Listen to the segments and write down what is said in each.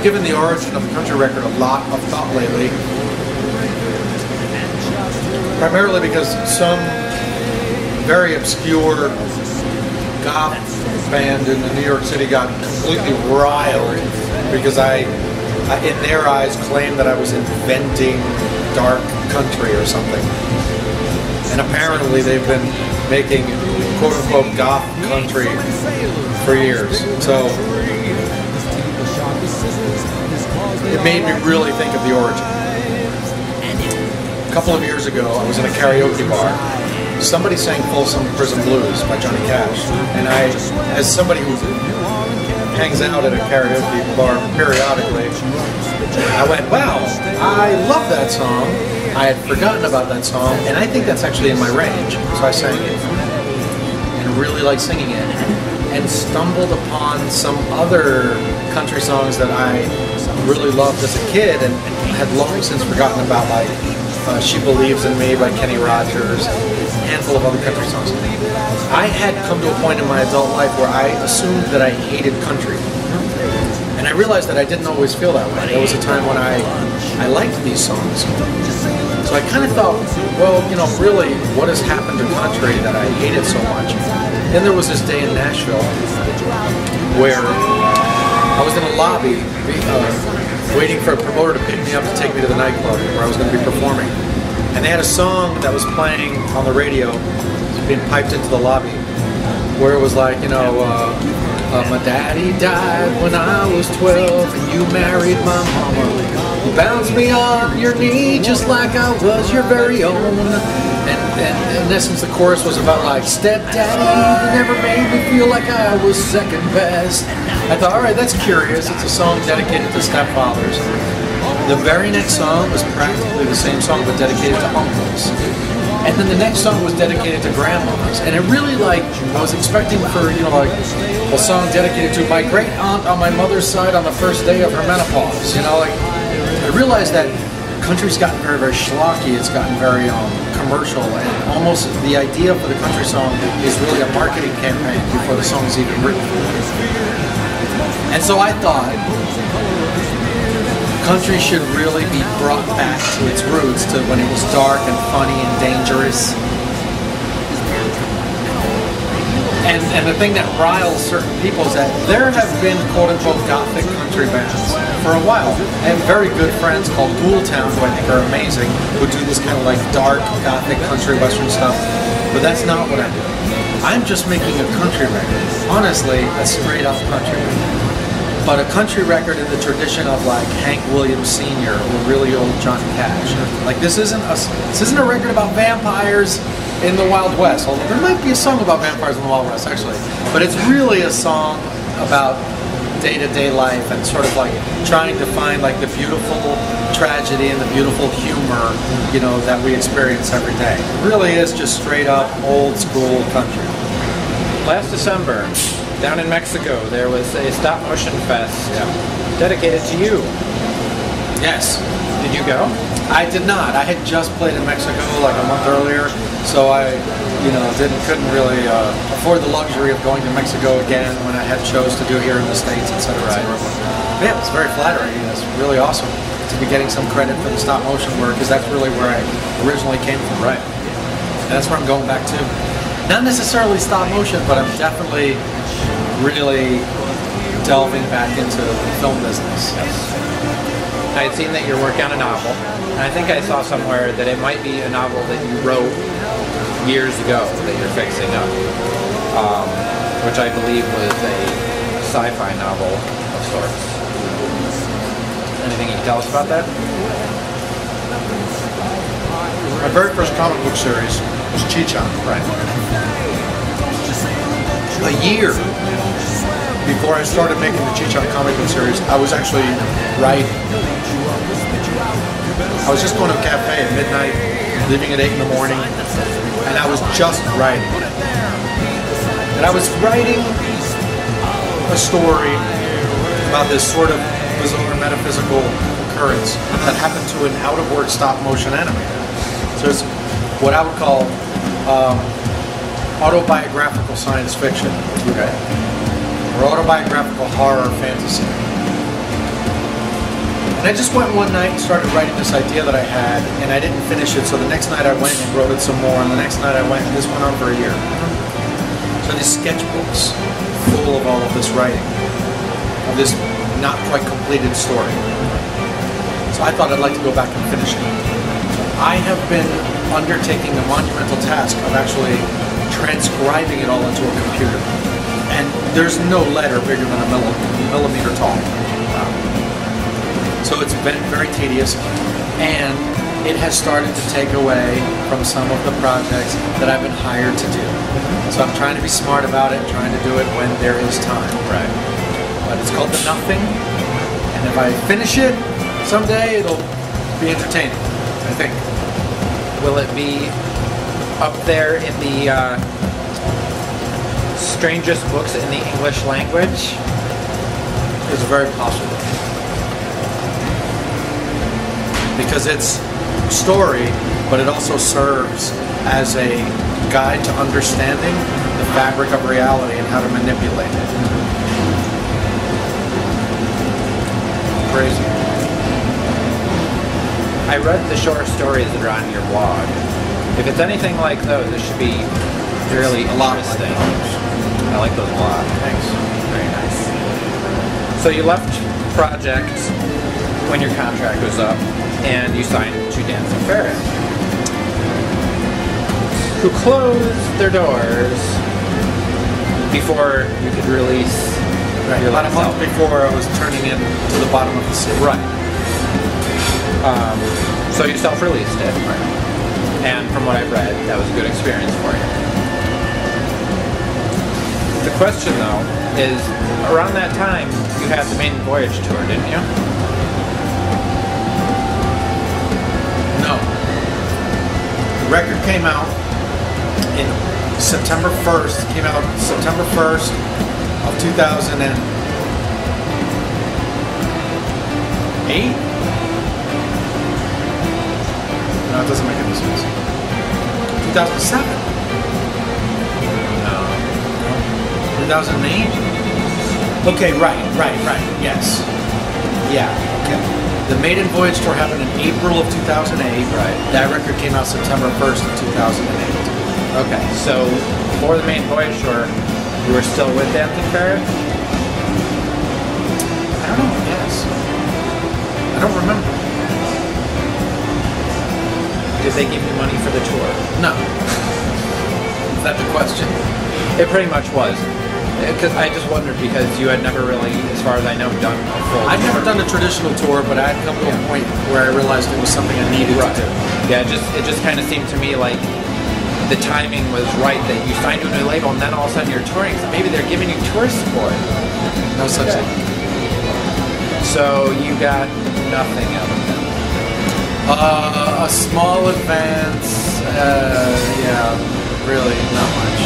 given the origin of the country record a lot of thought lately, primarily because some very obscure goth band in New York City got completely riled because I, in their eyes, claimed that I was inventing dark country or something. And apparently they've been making quote-unquote goth country for years. So it made me really think of the origin. A couple of years ago, I was in a karaoke bar. Somebody sang Folsom Prison Blues by Johnny Cash. And I, as somebody who hangs out at a karaoke bar periodically, I went, wow, I love that song. I had forgotten about that song, and I think that's actually in my range. So I sang it, and really liked singing it, and stumbled upon some other country songs that I really loved as a kid, and had long since forgotten about, like She Believes in Me by Kenny Rogers, a handful of other country songs. I had come to a point in my adult life where I assumed that I hated country. And I realized that I didn't always feel that way. There was a time when I liked these songs. So I kind of thought, well, you know, really, what has happened to country that I hated so much? Then there was this day in Nashville where I was in a lobby waiting for a promoter to pick me up to take me to the nightclub where I was going to be performing. And they had a song that was playing on the radio, being piped into the lobby, where it was like, you know, my daddy died when I was 12 and you married my mama. You bounced me on your knee just like I was your very own. And in essence the chorus was about like, stepdaddy, you never made me feel like I was second best. I thought, alright, that's curious. It's a song dedicated to stepfathers. The very next song was practically the same song but dedicated to uncles. And then the next song was dedicated to grandmas. And it really, like, I was expecting for, you know, like, a song dedicated to my great aunt on my mother's side on the first day of her menopause. You know, like, I realized that country's gotten very, very schlocky. It's gotten very commercial. And almost the idea for the country song is really a marketing campaign before the song is even written. And so I thought country should really be brought back to its roots, to when it was dark and funny and dangerous. And the thing that riles certain people is that there have been quote-unquote gothic country bands for a while. I have very good friends called Town, who I think are amazing, who do this kind of like dark gothic country western stuff. But that's not what I'm doing. I'm just making a country record. Honestly, a straight up country record. But a country record in the tradition of like Hank Williams Sr. or really old Johnny Cash. Like this isn't a record about vampires in the Wild West. Although there might be a song about vampires in the Wild West actually. But it's really a song about day-to-day life and sort of like trying to find like the beautiful tragedy and the beautiful humor, you know, that we experience every day. It really is just straight up old school country. Last December, down in Mexico, there was a stop motion fest dedicated to you. Yes. Did you go? I did not. I had just played in Mexico like a month earlier, so I, you know, couldn't really afford the luxury of going to Mexico again when I had shows to do here in the States, etc. Yeah, it's very flattering. It's really awesome to be getting some credit for the stop motion work, because that's really where I originally came from. Right. And that's where I'm going back to. Not necessarily stop motion, but I'm definitely really delving back into the film business. Yes. I had seen that you're working on a novel, and I think I saw somewhere that it might be a novel that you wrote years ago that you're fixing up, which I believe was a sci-fi novel of sorts. Anything you can tell us about that? My very first comic book series was Cheech-on. Right. A year before I started making the Cheech-on comic book series, I was actually writing. I was just going to a cafe at midnight, leaving at 8 in the morning, and I was just writing. And I was writing a story about this sort of bizarre metaphysical occurrence that happened to an out-of-work stop-motion animator. So it's what I would call autobiographical science fiction, or autobiographical horror fantasy. And I just went one night and started writing this idea that I had, and I didn't finish it, so the next night I went and wrote it some more, and the next night I went, and this went on for a year. So these sketchbooks full of all of this writing, of this not quite completed story. So I thought I'd like to go back and finish it. I have been undertaking the monumental task of actually transcribing it all into a computer. And there's no letter bigger than a millimeter tall. So it's been very tedious, and it has started to take away from some of the projects that I've been hired to do. So I'm trying to be smart about it, trying to do it when there is time. Right. But it's called The Nothing, and if I finish it someday, it'll be entertaining, I think. Will it be up there in the strangest books in the English language? It's very possible. Because it's story, but it also serves as a guide to understanding the fabric of reality and how to manipulate it. Crazy. I read the short stories that are on your blog. If it's anything like those, it should be really interesting. I like those a lot. Thanks. Very nice. So you left Project when your contract was up, and you signed to Dancing Ferret, who closed their doors before you could release your about a last month album. before I was turning in to the bottom of the sea. Right. So you self-released it. Right. And from what I've read, that was a good experience for you. The question, though, is around that time, you had the Maiden Voyage tour, didn't you? No. The record came out in September 1st. Came out September 1st of 2008. No, it doesn't make any sense. 2007. No. 2008? Okay, right, yes. Yeah, okay. The Maiden Voyage tour happened in April of 2008. Right. That record came out September 1st of 2008. Okay, so before the Maiden Voyage tour, you were still with Dancing Ferret? I don't know, yes. I don't remember. Did they give you money for the tour? No. Is that the question? It pretty much was. Because I just wondered, because you had never really, as far as I know, done a full I'd tour. never done a traditional tour, but I had come to a point where I realized it was something I needed to do. Yeah, it just kind of seemed to me like the timing was right, that you signed to a new label and then all of a sudden you're touring, so maybe they're giving you tour support. No such thing. So you got nothing out of them. A small advance, yeah, really not much.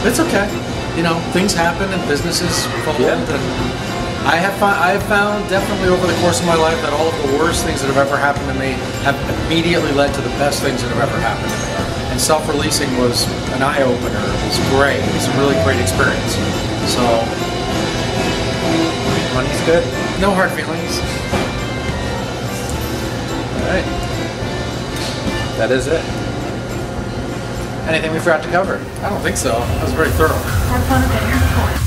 It's okay. You know, things happen and businesses fold. Yeah. And I have found definitely over the course of my life that all of the worst things that have ever happened to me have immediately led to the best things that have ever happened to me. And self-releasing was an eye-opener. It was great. It was a really great experience. So, Money's good? no hard feelings. Alright. That is it. Anything we forgot to cover? I don't think so. That was very thorough. Have fun at the airport.